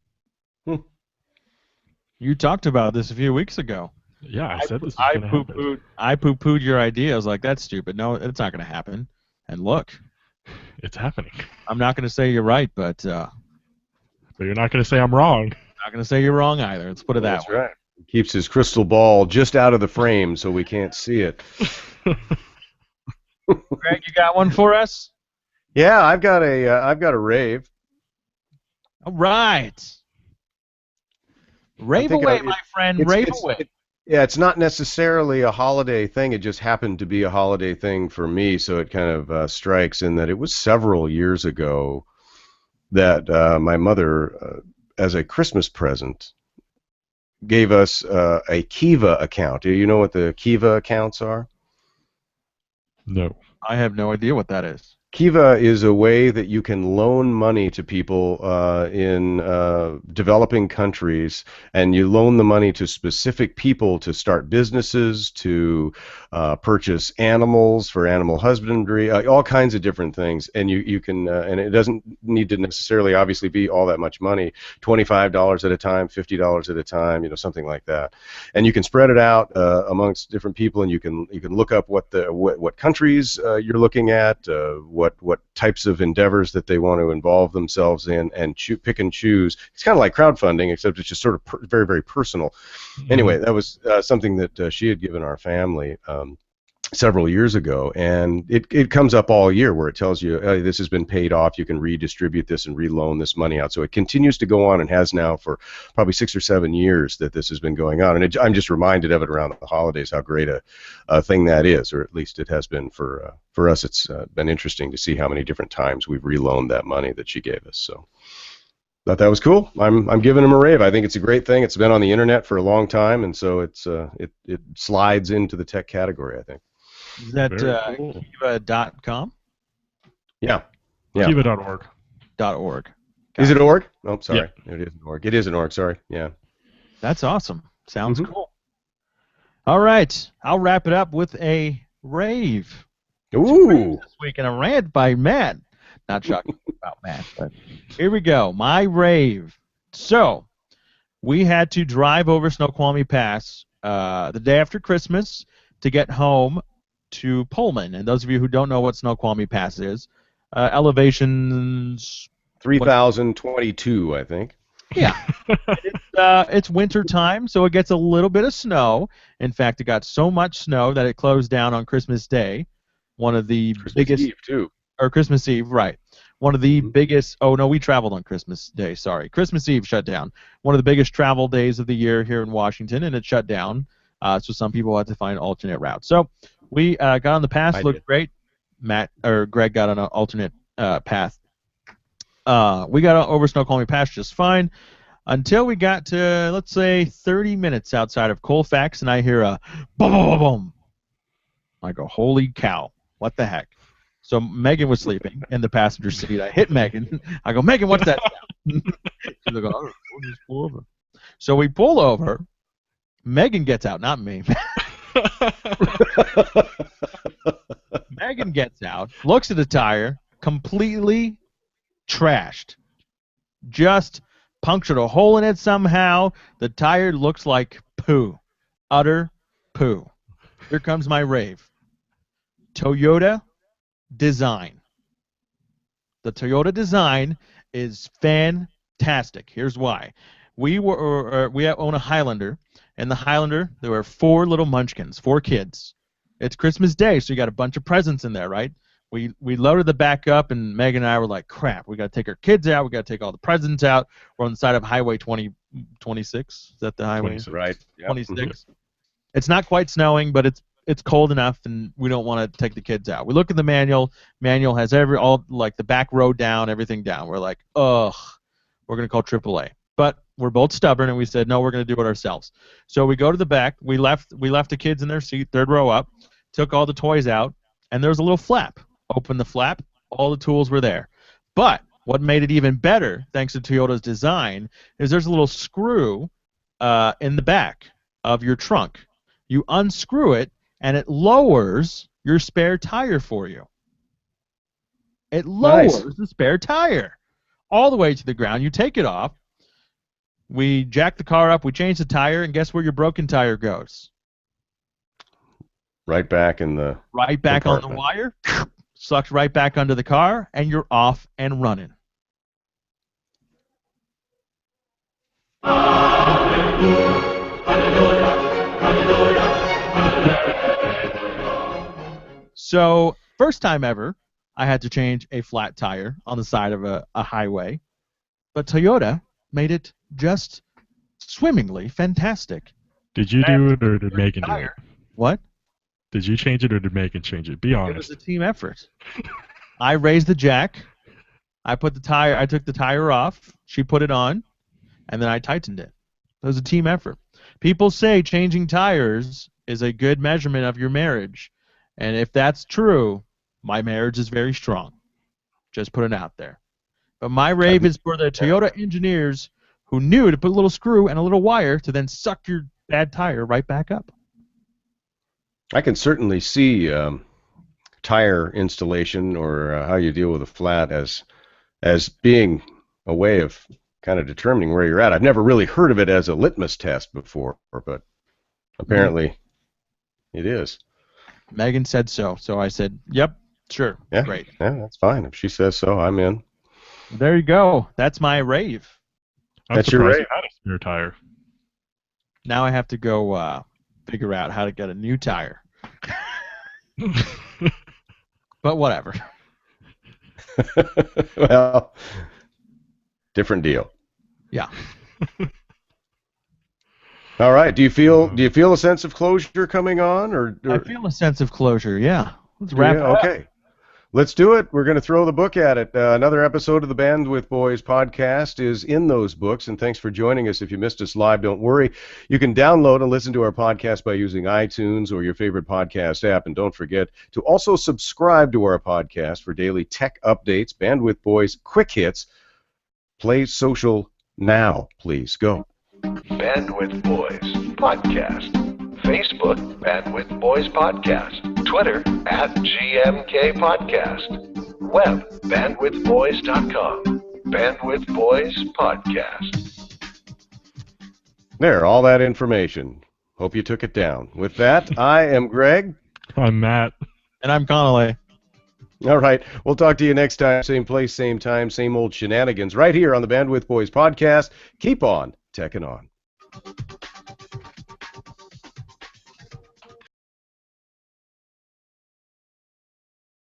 You talked about this a few weeks ago. Yeah, I said this was going to happen. I poo-pooed your idea. I was like, that's stupid. No, it's not going to happen. And look. It's happening. I'm not going to say you're right, but you're not going to say I'm wrong. Not going to say you're wrong either. Let's put it that way. That's right. He keeps his crystal ball just out of the frame so we can't see it. Greg, you got one for us? Yeah, I've got a rave. All right. Rave away, my friend. Rave away. Yeah, it's not necessarily a holiday thing. It just happened to be a holiday thing for me, so it kind of strikes in that it was several years ago that my mother, as a Christmas present, gave us a Kiva account. Do you know what the Kiva accounts are? No. I have no idea what that is. Kiva is a way that you can loan money to people in developing countries, and you loan the money to specific people to start businesses, to purchase animals for animal husbandry, all kinds of different things. And you can, and it doesn't need to necessarily obviously be all that much money, $25 at a time, $50 at a time, you know, something like that. And you can spread it out amongst different people, and you can look up what countries you're looking at, what types of endeavors that they want to involve themselves in, and pick and choose. It's kind of like crowdfunding, except it's just sort of very, very personal. Anyway, that was something that she had given our family several years ago, and it comes up all year where it tells you this has been paid off, you can redistribute this and reloan this money out. So it continues to go on, and has now for probably 6 or 7 years that this has been going on. And I'm just reminded of it around the holidays, how great a thing that is, or at least it has been for us. It's been interesting to see how many different times we've reloaned that money that she gave us. So thought that was cool. I'm giving him a rave. I think it's a great thing. It's been on the internet for a long time, and so it slides into the tech category, I think. Is that Kiva.com? Yeah. Kiva.org. .org. Is it org? Oh, sorry. Yeah. It is an org. It is an org, sorry. Yeah. That's awesome. Sounds cool. All right. I'll wrap it up with a rave. Ooh. This week in a rant by Matt. Not shocking about Matt, but here we go. My rave. So, we had to drive over Snoqualmie Pass the day after Christmas to get home to Pullman. And those of you who don't know what Snoqualmie Pass is, elevations 3,022, I think. Yeah. It's winter time, so it gets a little bit of snow. In fact, it got so much snow that it closed down on Christmas Day. One of the biggest Eve, too. Or Christmas Eve, right. One of the biggest, oh no, we traveled on Christmas Day, sorry. Christmas Eve shut down. One of the biggest travel days of the year here in Washington, and it shut down. So some people had to find alternate routes. So we got on the pass, looked great. Greg got on an alternate path. We got over Snoqualmie Pass just fine until we got to, let's say, 30 minutes outside of Colfax, and I hear a boom, boom, boom, boom. I go, holy cow, what the heck? So Megan was sleeping in the passenger seat. I hit Megan. I go, Megan, what's that sound? She's like, oh, we'll just pull over. So we pull over. Megan gets out, not me. Megan gets out, looks at the tire, completely trashed. Just punctured a hole in it somehow. The tire looks like poo. Utter poo. Here comes my rave. Toyota design. The Toyota design is fantastic. Here's why. we own a Highlander, and the Highlander, there were 4 little munchkins, 4 kids. It's Christmas Day, so you got a bunch of presents in there, right? We loaded the back up, and Megan and I were like, crap, we got to take our kids out, we got to take all the presents out. We're on the side of Highway 26. Is that the highway? 26. Right. Yep. 26. It's not quite snowing, but it's cold enough, and we don't want to take the kids out. We look at the manual. Manual has the back road down, everything down. We're like, ugh, we're gonna call AAA. But we're both stubborn, and we said no, we're gonna do it ourselves. So we go to the back. We left the kids in their seat, 3rd row up. Took all the toys out, and there was a little flap. Opened the flap. All the tools were there. But what made it even better, thanks to Toyota's design, is there's a little screw in the back of your trunk. You unscrew it, and it lowers your spare tire for you. It lowers the spare tire all the way to the ground. You take it off. We jack the car up. We change the tire, and guess where your broken tire goes? Right back in the Right back on the compartment. wire. Sucked right back under the car, and you're off and running. So, first time ever, I had to change a flat tire on the side of a highway, but Toyota made it just swimmingly fantastic. Did you do it, or did Megan do it? What? Did you change it, or did Megan change it? Be It was honest. a team effort. I raised the jack. I took the tire off. She put it on, and then I tightened it. It was a team effort. People say changing tires is a good measurement of your marriage, and if that's true, my marriage is very strong. Just put it out there. But my rave is for the Toyota engineers who knew to put a little screw and a little wire to then suck your bad tire right back up. I can certainly see tire installation or how you deal with a flat as being a way of kind of determining where you're at. I've never really heard of it as a litmus test before, but apparently it is. Megan said so, so I said, yep, sure, Yeah, great. yeah, that's fine. If she says so, I'm in. There you go. That's my rave. I'm That's your surprised rave. you had a spare tire. Now I have to go figure out how to get a new tire. But whatever. Well, different deal. Yeah. All right. Do you feel a sense of closure coming on, or I feel a sense of closure, yeah. Let's do wrap you? it up. Okay. Let's do it. We're going to throw the book at it. Another episode of the Bandwidth Boys podcast is in those books, and thanks for joining us. If you missed us live, don't worry. You can download and listen to our podcast by using iTunes or your favorite podcast app, and don't forget to also subscribe to our podcast for daily tech updates. Bandwidth Boys Quick Hits. Play social now, please. Go. Bandwidth Boys Podcast. Facebook, Bandwidth Boys Podcast. Twitter, @GMK Podcast. Web, bandwidthboys.com. Bandwidth Boys Podcast. There, all that information. Hope you took it down. With that, I am Greg. I'm Matt. And I'm Connolly. All right. We'll talk to you next time. Same place, same time, same old shenanigans right here on the Bandwidth Boys podcast. Keep on teching on.